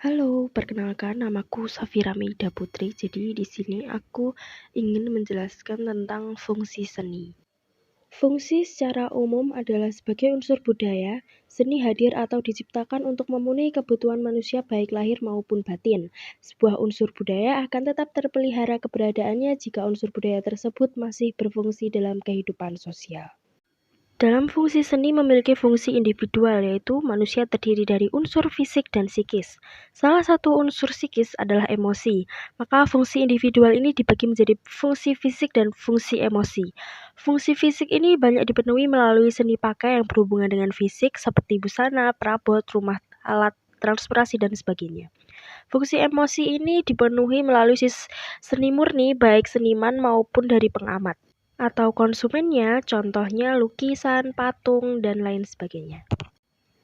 Halo, perkenalkan namaku Safira Meida Putri. Jadi di sini aku ingin menjelaskan tentang fungsi seni. Fungsi secara umum adalah sebagai unsur budaya, seni hadir atau diciptakan untuk memenuhi kebutuhan manusia baik lahir maupun batin. Sebuah unsur budaya akan tetap terpelihara keberadaannya jika unsur budaya tersebut masih berfungsi dalam kehidupan sosial. Dalam fungsi seni memiliki fungsi individual, yaitu manusia terdiri dari unsur fisik dan psikis. Salah satu unsur psikis adalah emosi, maka fungsi individual ini dibagi menjadi fungsi fisik dan fungsi emosi. Fungsi fisik ini banyak dipenuhi melalui seni pakai yang berhubungan dengan fisik seperti busana, perabot, rumah, alat transportasi, dan sebagainya. Fungsi emosi ini dipenuhi melalui seni murni baik seniman maupun dari pengamat atau konsumennya, contohnya lukisan, patung, dan lain sebagainya.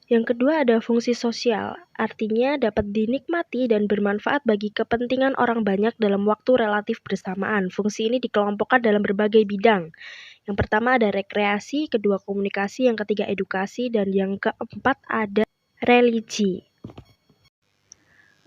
Yang kedua ada fungsi sosial, artinya dapat dinikmati dan bermanfaat bagi kepentingan orang banyak dalam waktu relatif bersamaan. Fungsi ini dikelompokkan dalam berbagai bidang. Yang pertama ada rekreasi, kedua komunikasi, yang ketiga edukasi, dan yang keempat ada religi.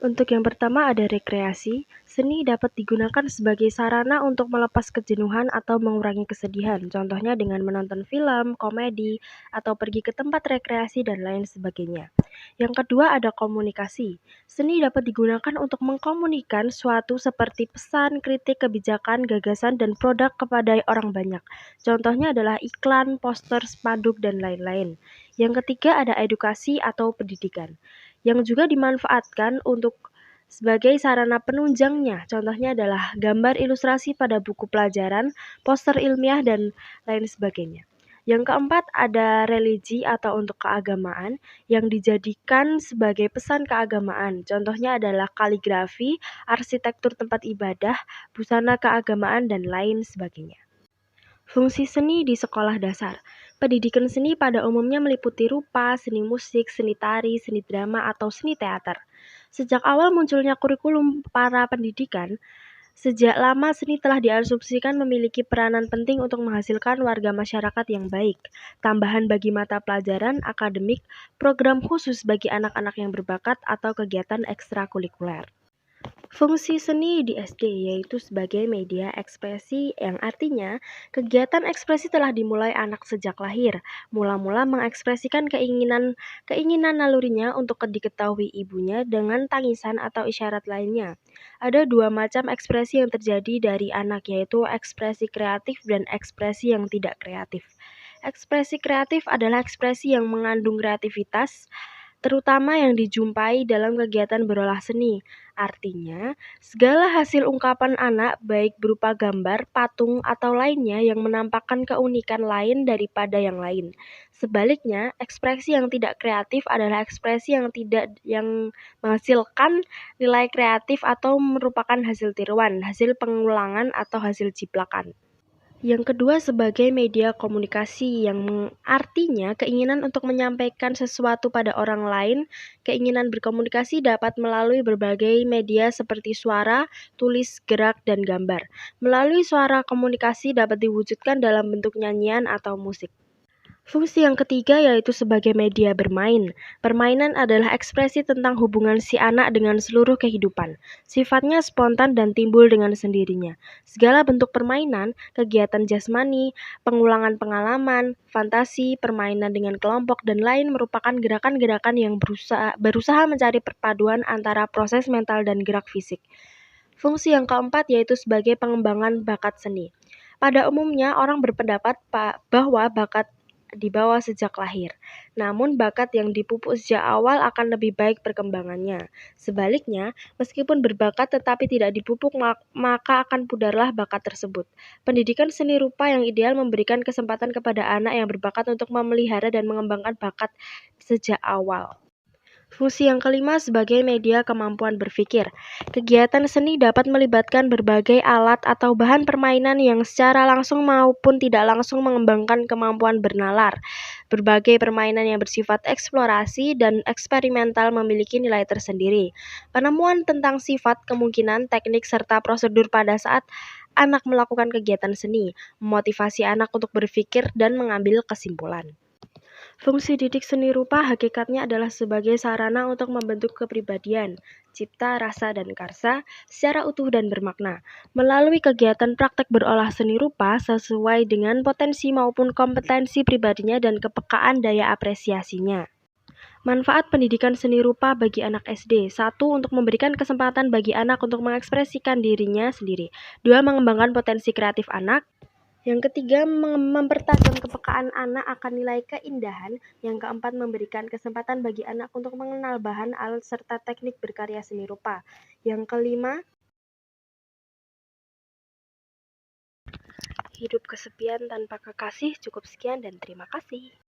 Untuk yang pertama ada rekreasi, seni dapat digunakan sebagai sarana untuk melepas kejenuhan atau mengurangi kesedihan, contohnya dengan menonton film, komedi, atau pergi ke tempat rekreasi dan lain sebagainya. Yang kedua ada komunikasi, seni dapat digunakan untuk mengkomunikan suatu seperti pesan, kritik, kebijakan, gagasan, dan produk kepada orang banyak. Contohnya adalah iklan, poster, spanduk, dan lain-lain. Yang ketiga ada edukasi atau pendidikan yang juga dimanfaatkan untuk sebagai sarana penunjangnya. Contohnya adalah gambar ilustrasi pada buku pelajaran, poster ilmiah, dan lain sebagainya. Yang keempat ada religi atau untuk keagamaan yang dijadikan sebagai pesan keagamaan. Contohnya adalah kaligrafi, arsitektur tempat ibadah, busana keagamaan, dan lain sebagainya. Fungsi seni di sekolah dasar. Pendidikan seni pada umumnya meliputi rupa, seni musik, seni tari, seni drama, atau seni teater. Sejak awal munculnya kurikulum para pendidikan, sejak lama seni telah diasumsikan memiliki peranan penting untuk menghasilkan warga masyarakat yang baik. Tambahan bagi mata pelajaran akademik, program khusus bagi anak-anak yang berbakat, atau kegiatan ekstrakurikuler. Fungsi seni di SD yaitu sebagai media ekspresi yang artinya kegiatan ekspresi telah dimulai anak sejak lahir. Mula-mula mengekspresikan keinginan nalurinya untuk diketahui ibunya dengan tangisan atau isyarat lainnya. Ada dua macam ekspresi yang terjadi dari anak yaitu ekspresi kreatif dan ekspresi yang tidak kreatif. Ekspresi kreatif adalah ekspresi yang mengandung kreativitas terutama yang dijumpai dalam kegiatan berolah seni. Artinya, segala hasil ungkapan anak baik berupa gambar, patung, atau lainnya yang menampakkan keunikan lain daripada yang lain. Sebaliknya, ekspresi yang tidak kreatif adalah ekspresi yang menghasilkan nilai kreatif atau merupakan hasil tiruan, hasil pengulangan atau hasil jiplakan. Yang kedua sebagai media komunikasi yang artinya keinginan untuk menyampaikan sesuatu pada orang lain. Keinginan berkomunikasi dapat melalui berbagai media seperti suara, tulis, gerak, dan gambar. Melalui suara komunikasi dapat diwujudkan dalam bentuk nyanyian atau musik. Fungsi yang ketiga yaitu sebagai media bermain. Permainan adalah ekspresi tentang hubungan si anak dengan seluruh kehidupan. Sifatnya spontan dan timbul dengan sendirinya. Segala bentuk permainan, kegiatan jasmani, pengulangan pengalaman, fantasi, permainan dengan kelompok, dan lain merupakan gerakan-gerakan yang berusaha mencari perpaduan antara proses mental dan gerak fisik. Fungsi yang keempat yaitu sebagai pengembangan bakat seni. Pada umumnya orang berpendapat bahwa bakat dibawa sejak lahir. Namun bakat yang dipupuk sejak awal akan lebih baik perkembangannya. Sebaliknya, meskipun berbakat tetapi tidak dipupuk maka akan pudarlah bakat tersebut. Pendidikan seni rupa yang ideal memberikan kesempatan kepada anak yang berbakat untuk memelihara dan mengembangkan bakat sejak awal. Fungsi yang kelima sebagai media kemampuan berpikir. Kegiatan seni dapat melibatkan berbagai alat atau bahan permainan yang secara langsung maupun tidak langsung mengembangkan kemampuan bernalar. Berbagai permainan yang bersifat eksplorasi dan eksperimental memiliki nilai tersendiri. Penemuan tentang sifat, kemungkinan, teknik, serta prosedur pada saat anak melakukan kegiatan seni, memotivasi anak untuk berpikir dan mengambil kesimpulan. Fungsi didik seni rupa hakikatnya adalah sebagai sarana untuk membentuk kepribadian, cipta, rasa, dan karsa secara utuh dan bermakna. Melalui kegiatan praktek berolah seni rupa sesuai dengan potensi maupun kompetensi pribadinya dan kepekaan daya apresiasinya. Manfaat pendidikan seni rupa bagi anak SD. 1. Untuk memberikan kesempatan bagi anak untuk mengekspresikan dirinya sendiri. 2. Mengembangkan potensi kreatif anak. Yang ketiga, mempertajam kepekaan anak akan nilai keindahan. Yang keempat, memberikan kesempatan bagi anak untuk mengenal bahan, alat, serta teknik berkarya seni rupa. Yang kelima, hidup kesepian tanpa kekasih. Cukup sekian dan terima kasih.